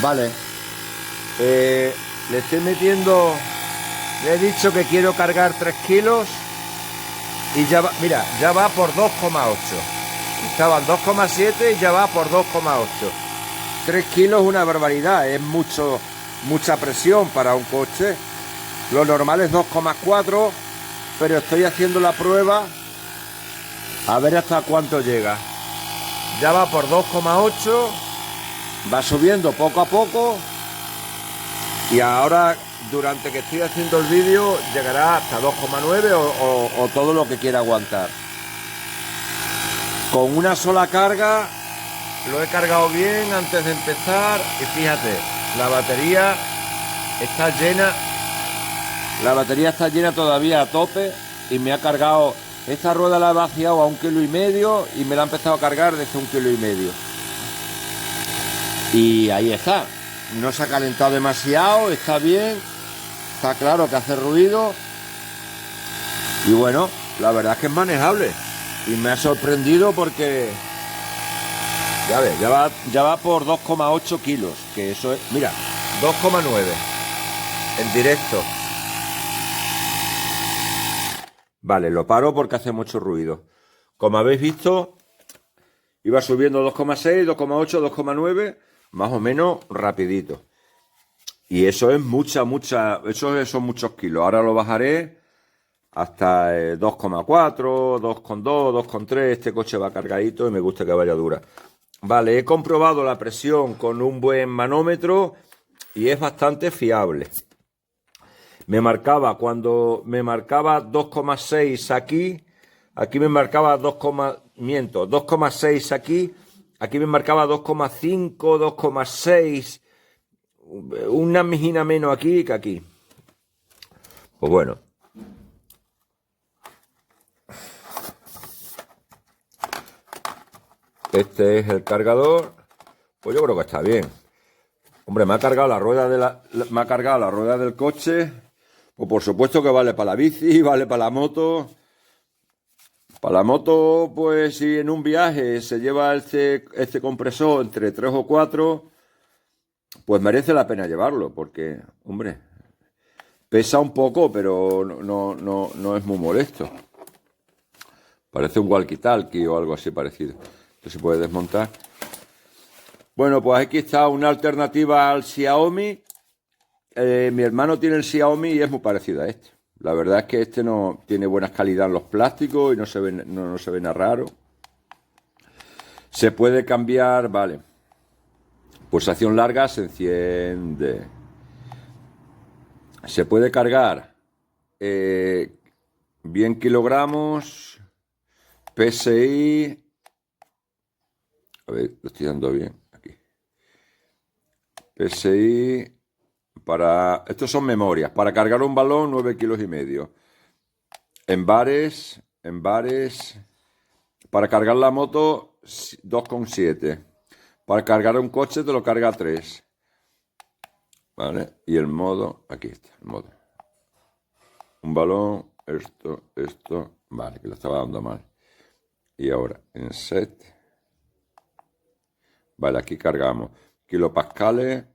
Vale. Le estoy metiendo... Le he dicho que quiero cargar 3 kilos y ya va, mira, ya va por 2,8. Estaban 2,7 y ya va por 2,8. 3 kilos es una barbaridad, es mucha presión para un coche. Lo normal es 2,4, pero estoy haciendo la prueba a ver hasta cuánto llega. Ya va por 2,8, va subiendo poco a poco y ahora, durante que estoy haciendo el vídeo, llegará hasta 2,9 o todo lo que quiera aguantar. Con una sola carga lo he cargado bien antes de empezar y fíjate, la batería está llena. La batería está llena todavía a tope y me ha cargado. Esta rueda la he vaciado a 1,5 kg y me la ha empezado a cargar desde 1,5 kg. Y ahí está. No se ha calentado demasiado, está bien. Está claro que hace ruido. Y bueno, la verdad es que es manejable. Y me ha sorprendido porque... Ya ves, ya va por 2,8 kilos. Que eso es... Mira, 2,9 en directo. Vale, lo paro porque hace mucho ruido. Como habéis visto, iba subiendo 2,6, 2,8, 2,9, más o menos rapidito. Y eso es eso son muchos kilos. Ahora lo bajaré hasta 2,4, 2,2, 2,3. Este coche va cargadito y me gusta que vaya dura. Vale, he comprobado la presión con un buen manómetro y es bastante fiable. Cuando me marcaba 2,6 aquí me marcaba 2,6 aquí me marcaba 2,5, 2,6, una mijina menos aquí que aquí. Pues bueno. Este es el cargador. Pues yo creo que está bien. Hombre, me ha cargado la rueda del coche. Pues por supuesto que vale para la bici, vale para la moto. Para la moto, pues si en un viaje se lleva este compresor entre 3 o 4, pues merece la pena llevarlo, porque, hombre, pesa un poco, pero no es muy molesto. Parece un walkie-talkie o algo así parecido. Esto se puede desmontar. Bueno, pues aquí está una alternativa al Xiaomi. Mi hermano tiene el Xiaomi y es muy parecido a este. La verdad es que este no tiene buena calidad en los plásticos y no se ve nada raro. Se puede cambiar, vale. Pulsación larga, se enciende. Se puede cargar bien kilogramos, PSI. A ver, lo estoy dando bien aquí. PSI. Estos son memorias. Para cargar un balón, 9,5 kilos. En bares. Para cargar la moto, 2,7. Para cargar un coche te lo carga 3. ¿Vale? Y el modo, aquí está, el modo. Un balón, esto. Vale, que lo estaba dando mal. Y ahora, en set. Vale, aquí cargamos kilopascales,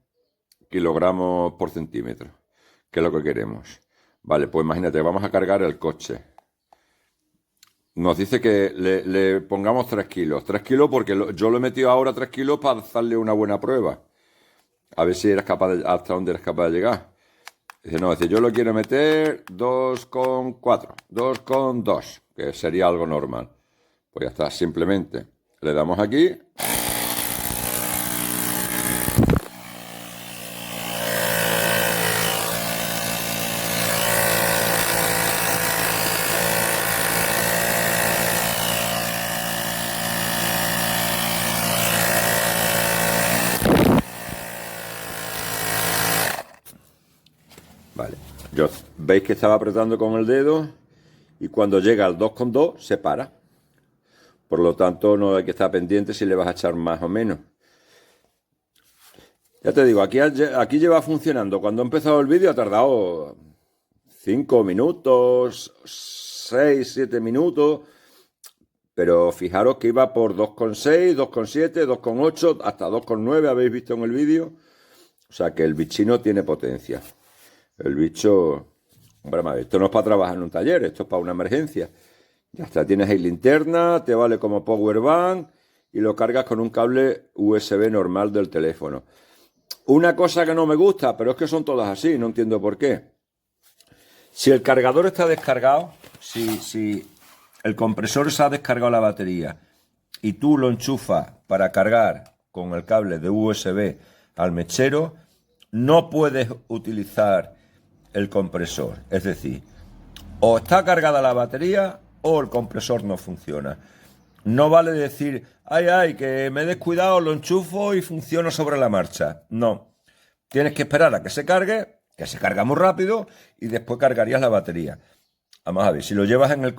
kilogramos por centímetro, que es lo que queremos. Vale, pues imagínate, vamos a cargar el coche. Nos dice que le pongamos 3 kilos. 3 kilos porque yo lo he metido ahora 3 kilos para darle una buena prueba. A ver si eres capaz hasta dónde eres capaz de llegar. Dice, yo lo quiero meter 2,4, 2,2, que sería algo normal. Pues ya está, simplemente le damos aquí. Vale, veis que estaba apretando con el dedo y cuando llega al 2,2 se para. Por lo tanto, no hay que estar pendiente si le vas a echar más o menos. Ya te digo, aquí lleva funcionando. Cuando he empezado el vídeo ha tardado 5 minutos, 6, 7 minutos. Pero fijaros que iba por 2,6, 2,7, 2,8, hasta 2,9 habéis visto en el vídeo. O sea que el bichino tiene potencia. El bicho, hombre, madre, esto no es para trabajar en un taller, esto es para una emergencia. Ya está, tienes ahí linterna, te vale como power bank y lo cargas con un cable USB normal del teléfono. Una cosa que no me gusta, pero es que son todas así, no entiendo por qué. Si el cargador está descargado, si el compresor se ha descargado la batería y tú lo enchufas para cargar con el cable de USB al mechero, no puedes utilizar el compresor. Es decir, o está cargada la batería o el compresor no funciona. No vale decir, ay, que me he descuidado, lo enchufo y funciona sobre la marcha. No. Tienes que esperar a que se carga muy rápido y después cargarías la batería. Vamos a ver, si lo llevas en el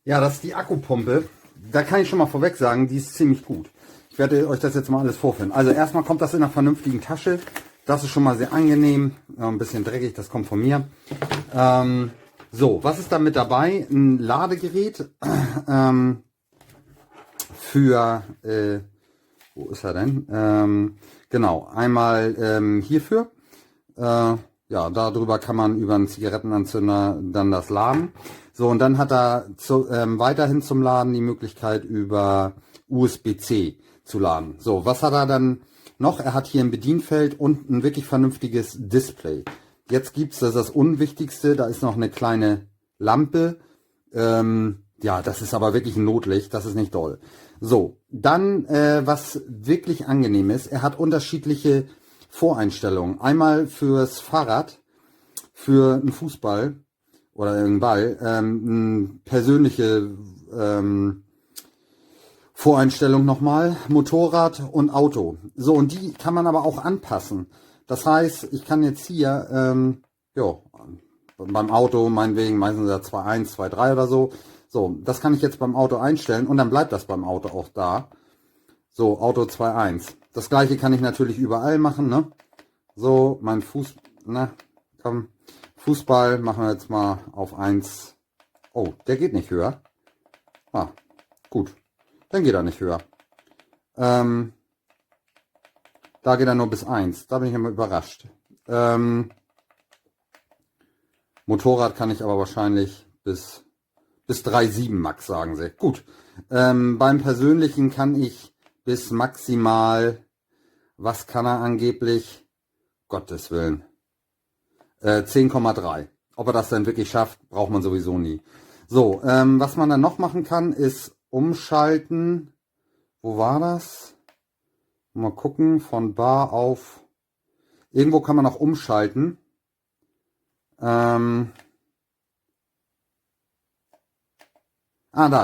Ja, das ist die Akkupumpe. Da kann ich schon mal vorweg sagen, die ist ziemlich gut. Ich werde euch das jetzt mal alles vorführen. Also erstmal kommt das in einer vernünftigen Tasche. Das ist schon mal sehr angenehm. Ein bisschen dreckig, das kommt von mir. So, was ist da mit dabei? Ein Ladegerät für, wo ist er denn? Genau, einmal hierfür. Ja, darüber kann man über einen Zigarettenanzünder dann das laden. So, und dann hat er weiterhin zum Laden die Möglichkeit über USB-C zu laden. So, was hat er dann noch? Er hat hier ein Bedienfeld und ein wirklich vernünftiges Display. Jetzt gibt's, das ist das Unwichtigste, da ist noch eine kleine Lampe. Ja, das ist aber wirklich ein Notlicht, das ist nicht doll. So, dann, was wirklich angenehm ist, er hat unterschiedliche Voreinstellungen. Einmal fürs Fahrrad, für einen Fußball oder einen Ball, persönliche Voreinstellung nochmal, Motorrad und Auto. So, und die kann man aber auch anpassen. Das heißt, ich kann jetzt hier, ja, beim Auto meinetwegen, meistens ja 2.1, 2.3 oder so. So, das kann ich jetzt beim Auto einstellen und dann bleibt das beim Auto auch da. So, Auto 2.1. Das gleiche kann ich natürlich überall machen, ne? So, mein Fußball machen wir jetzt mal auf 1. Oh, der geht nicht höher. Ah, gut. Dann geht er nicht höher. Da geht er nur bis 1. Da bin ich immer überrascht. Motorrad kann ich aber wahrscheinlich bis 3.7 Max, sagen sie. Gut. Beim Persönlichen kann ich bis maximal, was kann er angeblich? Gottes Willen. 10,3. Ob er das dann wirklich schafft, braucht man sowieso nie. So, was man dann noch machen kann, ist umschalten. Wo war das? Mal gucken, von Bar auf... Irgendwo kann man noch umschalten. Da,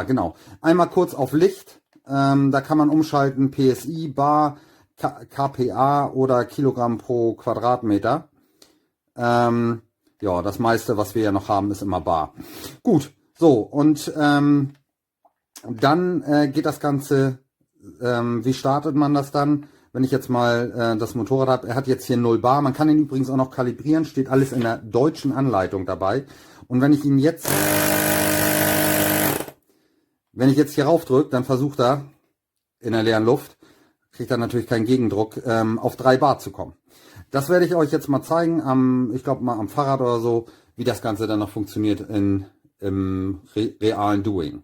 genau. Einmal kurz auf Licht. Da kann man umschalten PSI, Bar, KPA oder Kilogramm pro Quadratmeter. Ja, das meiste, was wir ja noch haben, ist immer Bar. Gut, so, und dann geht das Ganze, wie startet man das dann? Wenn ich jetzt mal das Motorrad habe, er hat jetzt hier 0 Bar, man kann ihn übrigens auch noch kalibrieren, steht alles in der deutschen Anleitung dabei. Und wenn ich jetzt hier raufdrücke, dann versucht er in der leeren Luft, kriegt er natürlich keinen Gegendruck, auf 3 Bar zu kommen. Das werde ich euch jetzt mal zeigen, ich glaube mal am Fahrrad oder so, wie das Ganze dann noch funktioniert im realen Doing.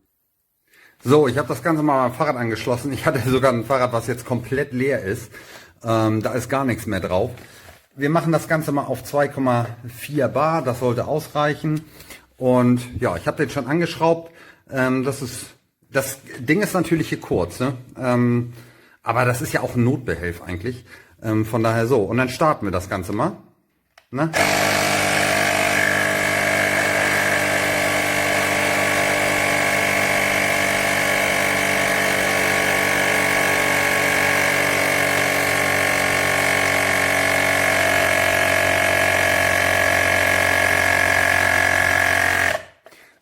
So, ich habe das Ganze mal am Fahrrad angeschlossen. Ich hatte sogar ein Fahrrad, was jetzt komplett leer ist. Da ist gar nichts mehr drauf. Wir machen das Ganze mal auf 2,4 Bar, das sollte ausreichen. Und ja, ich habe den schon angeschraubt. Das Ding ist natürlich hier kurz, ne? Aber das ist ja auch ein Notbehelf eigentlich. Von daher so. Und dann starten wir das Ganze mal. Ne?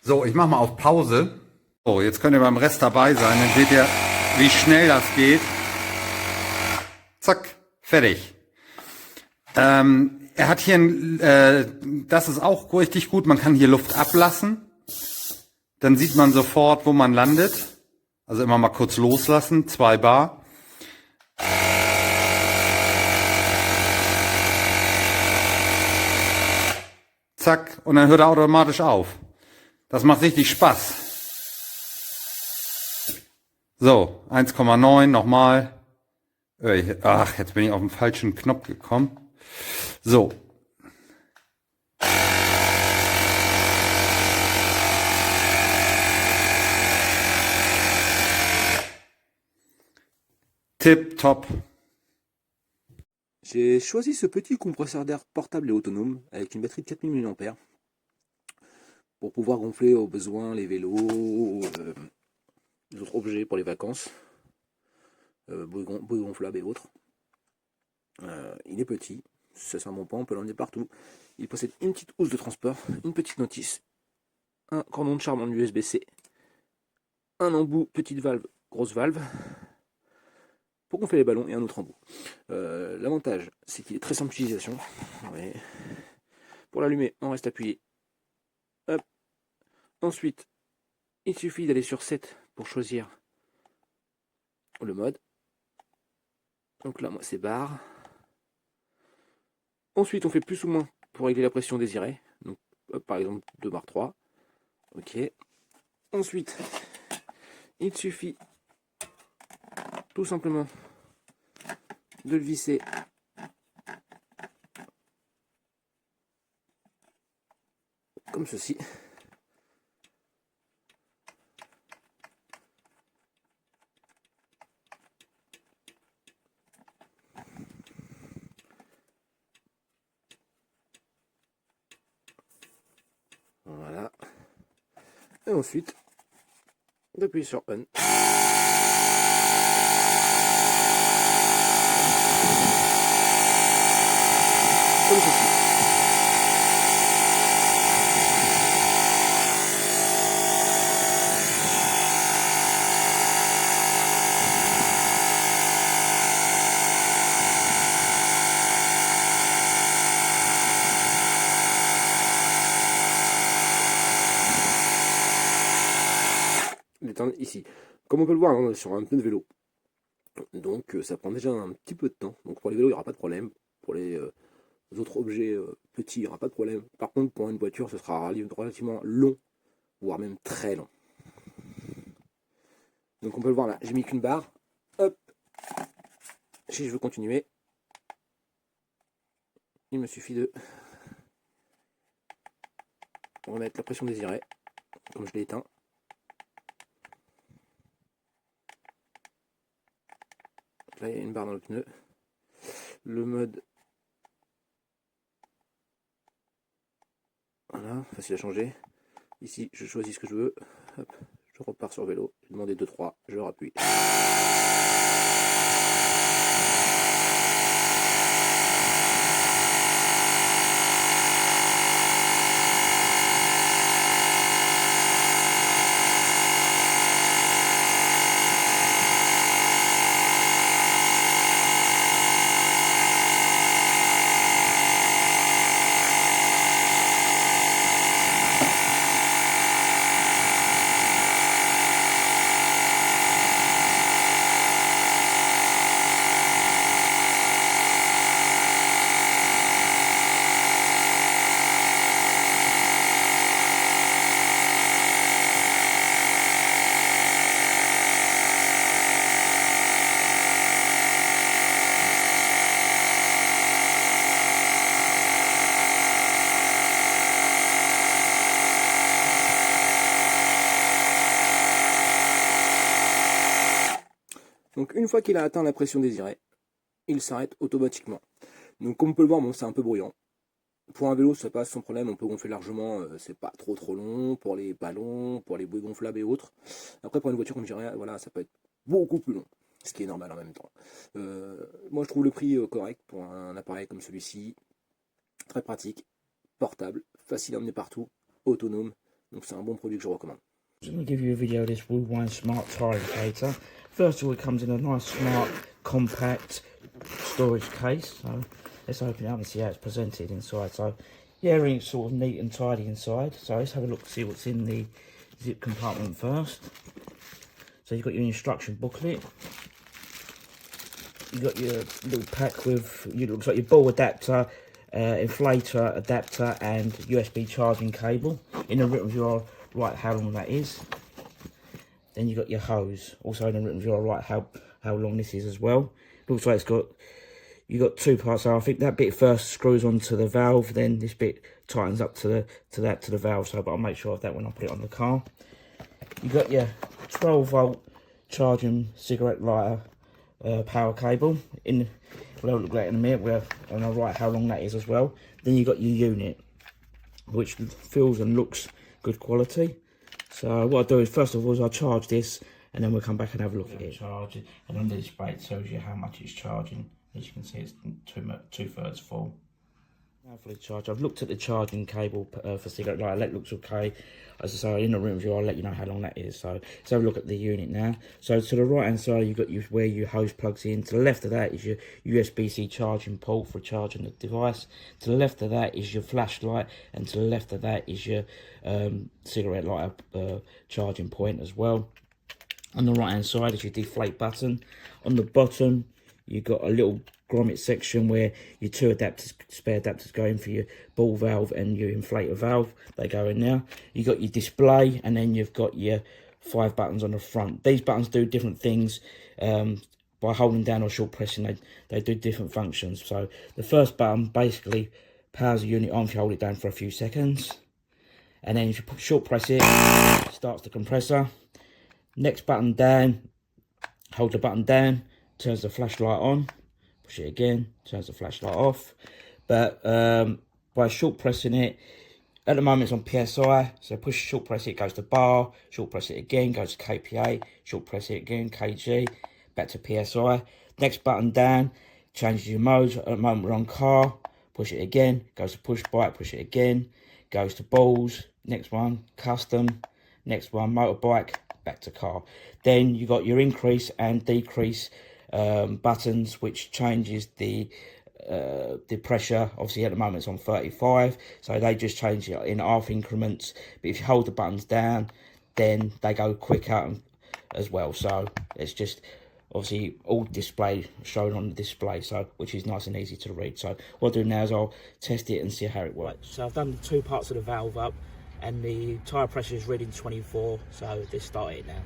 So, ich mache mal auf Pause. So, jetzt könnt ihr beim Rest dabei sein. Dann seht ihr, wie schnell das geht. Zack, fertig. Er hat hier das ist auch richtig gut. Man kann hier Luft ablassen. Dann sieht man sofort, wo man landet. Also immer mal kurz loslassen. 2 Bar. Zack. Und dann hört er automatisch auf. Das macht richtig Spaß. So, 1,9 nochmal. Ach, jetzt bin ich auf den falschen Knopf gekommen. So. Tip top. J'ai choisi ce petit compresseur d'air portable et autonome avec une batterie de 4000 mAh pour pouvoir gonfler au besoin les vélos, les autres objets pour les vacances, bouées gonflables et autres. Il est petit, c'est un bon point, on peut l'emmener partout. Il possède une petite housse de transport, une petite notice, un cordon de charge en USB-C un embout, petite valve, grosse valve, pour gonfler les ballons, et un autre embout. L'avantage, c'est qu'il est très simple d'utilisation. Ouais. Pour l'allumer, on reste appuyé. Hop. Ensuite, il suffit d'aller sur 7 pour choisir le mode. Donc là, moi, c'est barre. Ensuite, on fait plus ou moins pour régler la pression désirée. Donc, hop, par exemple, 2 bar 3. Ok. Ensuite, il suffit tout simplement de le visser comme ceci. Voilà. Et ensuite, d'appuyer sur On. Comme ceci. L'éteindre ici. Comme on peut le voir, on est sur un pneu de vélo. Donc ça prend déjà un petit peu de temps. Donc pour les vélos, il n'y aura pas de problème. Pour les autres objets petits, il n'y aura pas de problème. Par contre, pour une voiture, ce sera relativement long, voire même très long. Donc on peut le voir là, j'ai mis qu'une barre. Hop. Si je veux continuer, il me suffit de remettre la pression désirée, comme je l'ai éteint. Là, il y a une barre dans le pneu. Le mode, voilà, facile à changer. Ici, je choisis ce que je veux. Hop, je repars sur vélo. Je demande 2-3, je rappuie. Donc une fois qu'il a atteint la pression désirée, il s'arrête automatiquement. Donc comme on peut le voir, bon, c'est un peu bruyant. Pour un vélo, ça passe sans problème, on peut gonfler largement, c'est pas trop long pour les ballons, pour les bouées gonflables et autres. Après pour une voiture, comme je dirais, voilà, ça peut être beaucoup plus long, ce qui est normal en même temps. Moi je trouve le prix correct pour un appareil comme celui-ci, très pratique, portable, facile à emmener partout, autonome, donc c'est un bon produit que je recommande. I'm going to give you a video of this Woowind Smart Tire Locator. First of all, it comes in a nice, smart, compact storage case. So let's open it up and see how it's presented inside. So yeah, everything's sort of neat and tidy inside. So let's have a look, see what's in the zip compartment first. So you've got your instruction booklet. You've got your little pack with, it looks like your ball adapter, inflator adapter and USB charging cable. In the written review I'll write how long that is. Then you've got your hose, also in the written review I'll write how long this is as well. Looks like you've got two parts. So I think that bit first screws onto the valve, then this bit tightens up to the valve. So but I'll make sure of that when I put it on the car. You've got your 12-volt charging cigarette lighter power cable. We'll look at it in a minute, and I'll write how long that is as well. Then you've got your unit, which feels and looks good quality. So what I'll do is, first of all, I'll charge this, and then we'll come back and have a look at it. Charge it, and on the display it tells you how much it's charging. As you can see, it's 2/3 full. Now for the charge, I've looked at the charging cable for cigarette lighter. That looks okay. As I say, in the room view, I'll let you know how long that is. So let's have a look at the unit now. So to the right hand side, you've got where your hose plugs in. To the left of that is your USB-C charging port for charging the device. To the left of that is your flashlight, and to the left of that is your cigarette lighter charging point as well. On the right hand side is your deflate button. On the bottom, you've got a little grommet section where your two adapters, spare adapters go in for your ball valve and your inflator valve. They go in there. You've got your display, and then you've got your 5 buttons on the front. These buttons do different things. By holding down or short pressing, they do different functions. So the first button basically powers the unit on if you hold it down for a few seconds. And then if you short press it, it starts the compressor. Next button down, hold the button down, turns the flashlight on. Push it again, turns the flashlight off. But by short pressing it, at the moment it's on PSI, so push short press it, goes to bar, short press it again, goes to KPA, short press it again, kg, back to PSI. Next button down, changes your modes. At the moment we're on car, push it again, goes to push bike, push it again, goes to balls, next one, custom, next one, motorbike, back to car. Then you got your increase and decrease buttons, which changes the pressure. Obviously at the moment it's on 35, so they just change it in half increments, but if you hold the buttons down then they go quicker as well. So it's just obviously all display shown on the display, so which is nice and easy to read. So what I'll do now is I'll test it and see how it works. So I've done the 2 parts of the valve up, and the tyre pressure is reading 24, so let's start it now.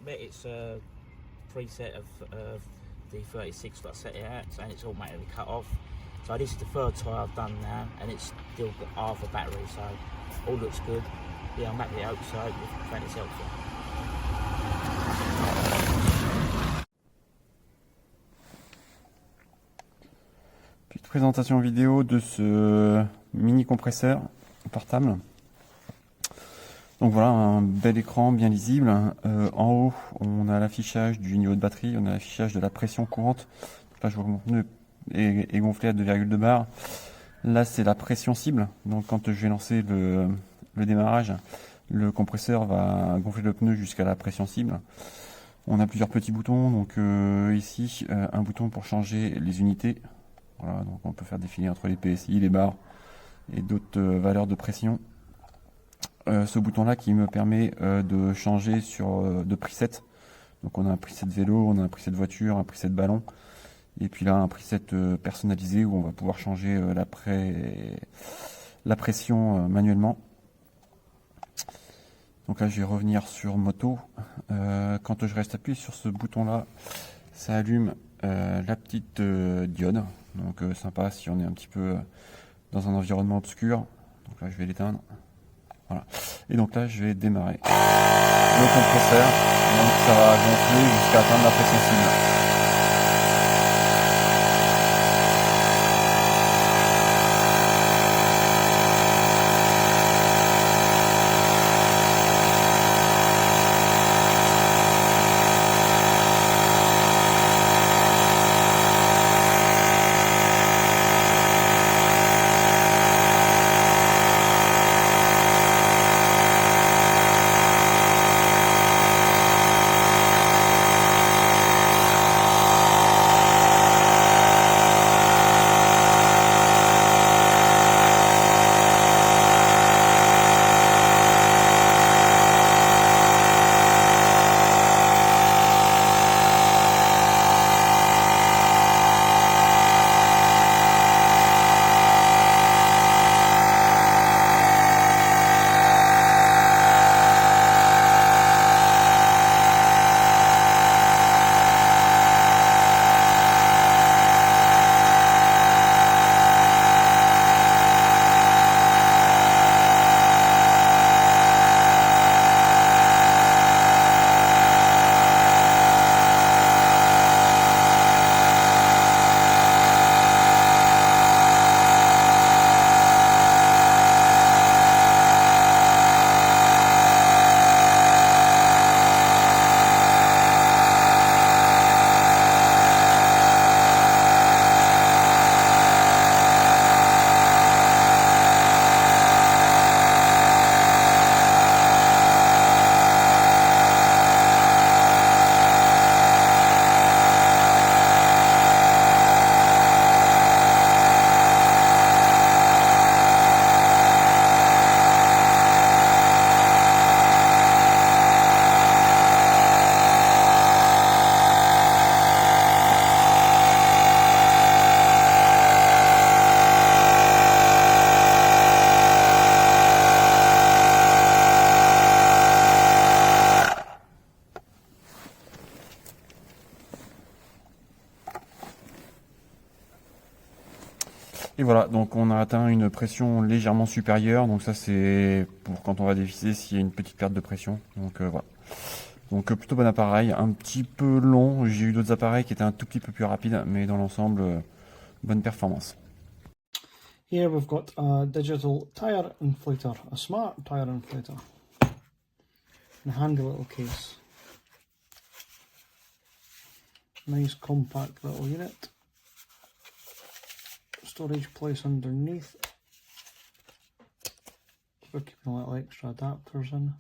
It's a preset of the 36 that I set it at, and it's automatically cut off. So this is the 3rd tyre I've done now, and it's still got half a battery, so all looks good. Yeah, I'm happy with the outside, you've found it's helpful. Petite présentation vidéo de ce mini compresseur portable. Donc voilà, un bel écran bien lisible. En haut, on a l'affichage du niveau de batterie, on a l'affichage de la pression courante. Là, je vois que mon pneu est gonflé à 2,2 bars. Là, c'est la pression cible. Donc quand je vais lancer le démarrage, le compresseur va gonfler le pneu jusqu'à la pression cible. On a plusieurs petits boutons. Donc ici, un bouton pour changer les unités. Voilà, donc on peut faire défiler entre les PSI, les bars et d'autres valeurs de pression. Ce bouton là qui me permet de changer de preset. Donc on a un preset vélo, on a un preset voiture, un preset ballon, et puis là un preset personnalisé où on va pouvoir changer la pression manuellement. Donc là je vais revenir sur moto. Quand je reste appuyé sur ce bouton là, ça allume la petite diode. Donc sympa si on est un petit peu dans un environnement obscur. Donc là je vais l'éteindre. Voilà. Et donc là, je vais démarrer le compresseur. Donc ça va gonfler jusqu'à atteindre la pression cible. Et voilà, donc on a atteint une pression légèrement supérieure, donc ça c'est pour quand on va dévisser s'il y a une petite perte de pression. Donc voilà. Donc plutôt bon appareil, un petit peu long, j'ai eu d'autres appareils qui étaient un tout petit peu plus rapides, mais dans l'ensemble, bonne performance. Here we've got a digital tyre inflator, a smart tyre inflator, and a handy little case. Nice compact little unit. Storage place underneath for keeping a little extra adapters in.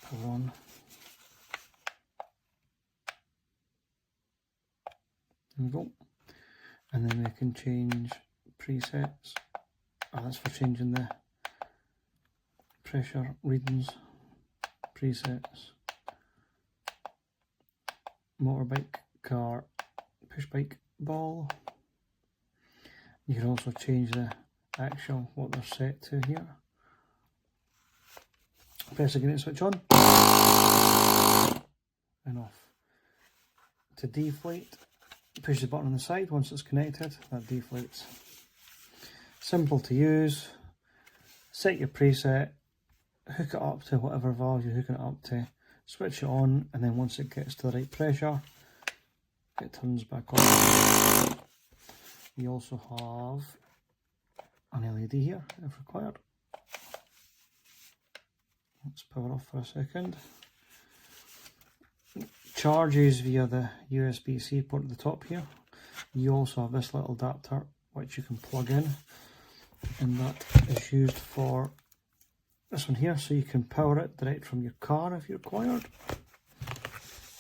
Power on. There we go. And then we can change presets. That's for changing the pressure readings, presets, motorbike, car, push bike, ball. You can also change the actual what they're set to here. Press again to switch on and off. To deflate, push the button on the side. Once it's connected, that deflates. Simple to use. Set your preset, hook it up to whatever valve you're hooking it up to, switch it on, and then once it gets to the right pressure, it turns back on. You also have an LED here if required. Let's power off for a second. Charges via the USB-C port at the top here. You also have this little adapter which you can plug in, and that is used for this one here, so you can power it direct from your car if you required.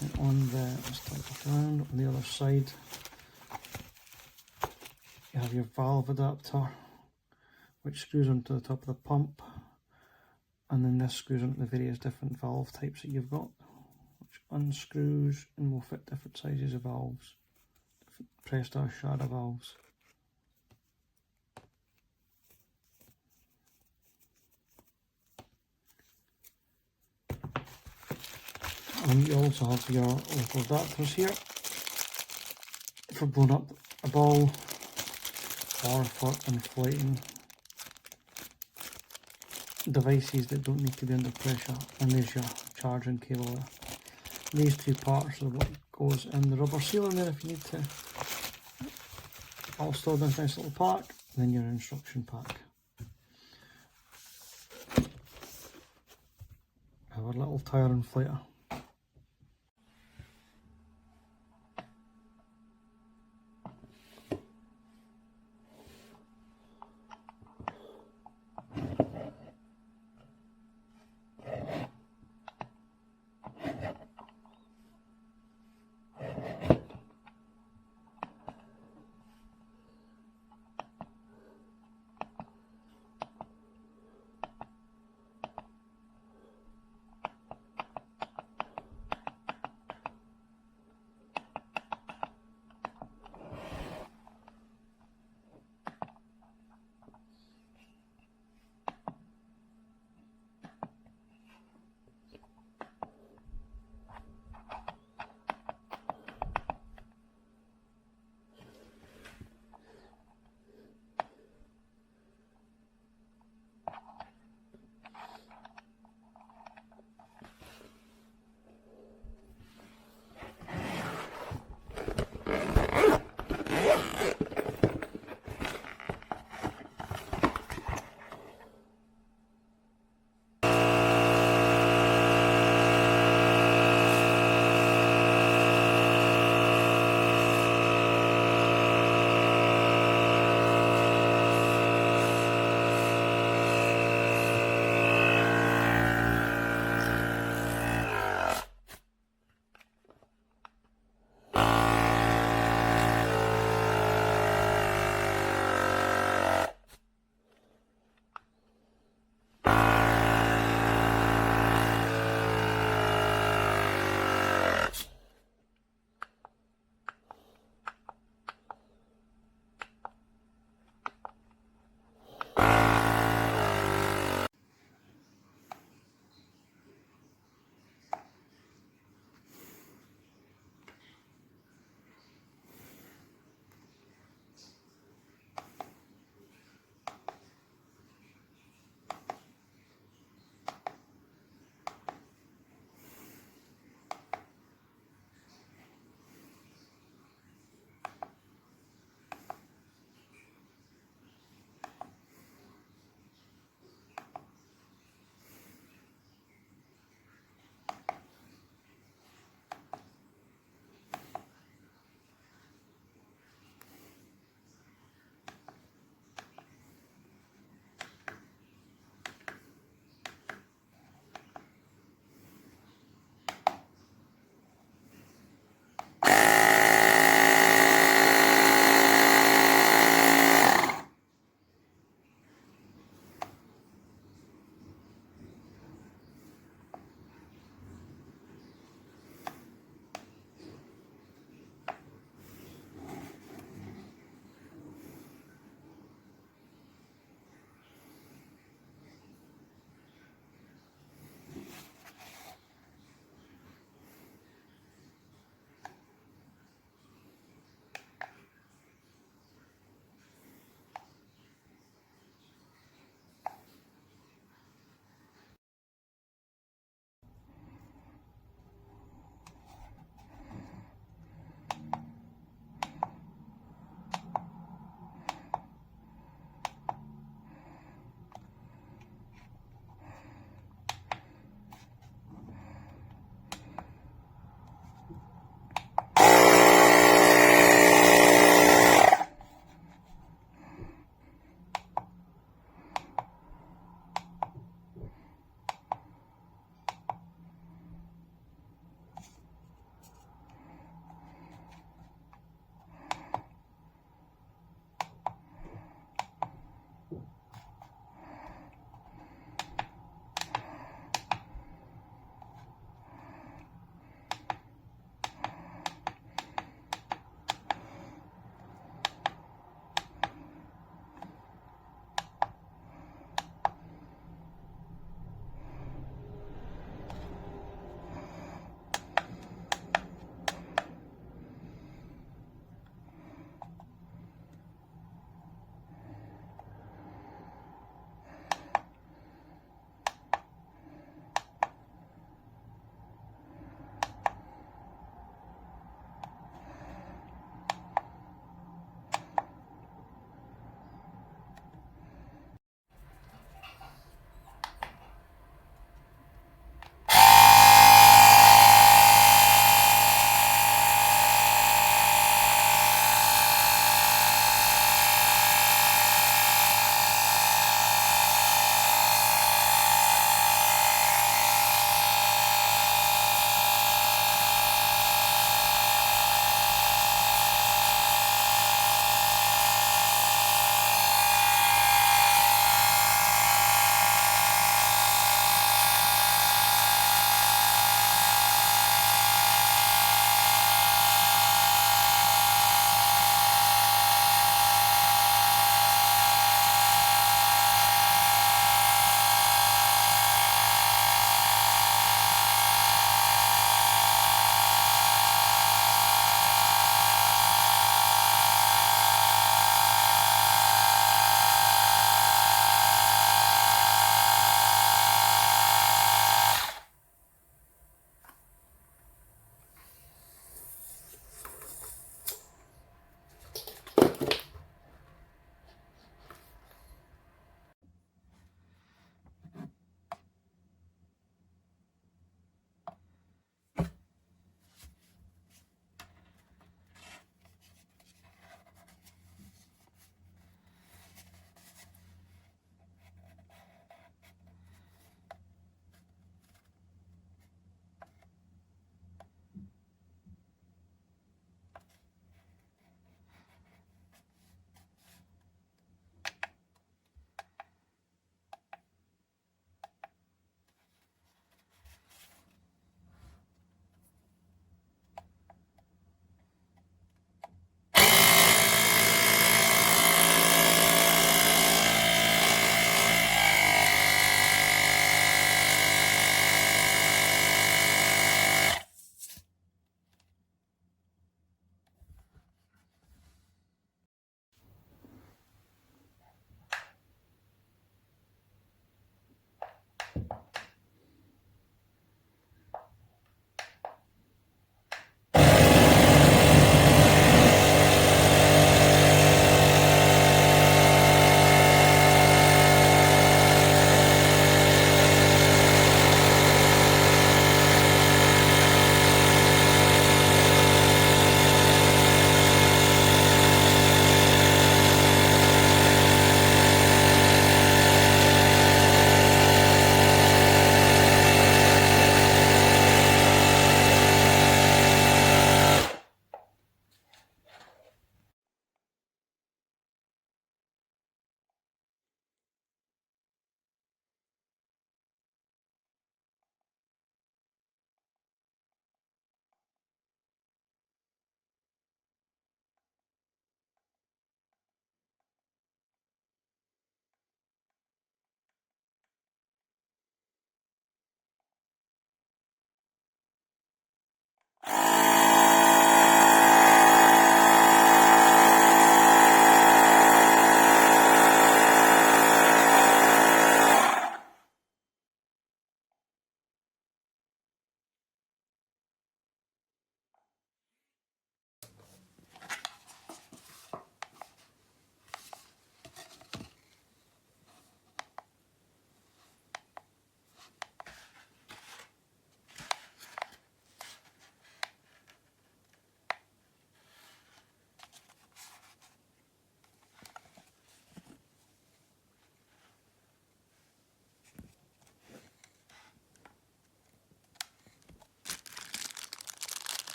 And on the, let's turn it around, on the other side you have your valve adapter which screws onto the top of the pump, and then this screws onto the various different valve types that you've got, which unscrews and will fit different sizes of valves, different Presta Shada valves. And you also have your little adapters here for blowing up a ball or for inflating devices that don't need to be under pressure. And there's your charging cable there. These two parts are what goes in the rubber sealer there if you need to. All stored in this nice little pack, and then your instruction pack. Our little tyre inflator.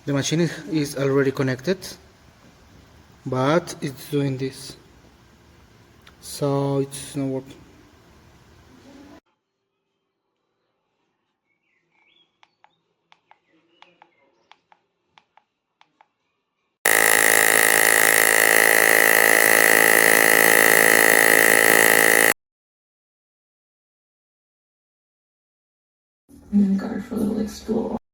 The machine is already connected, but it's doing this, so it's not working. I'm gonna go for a little explore.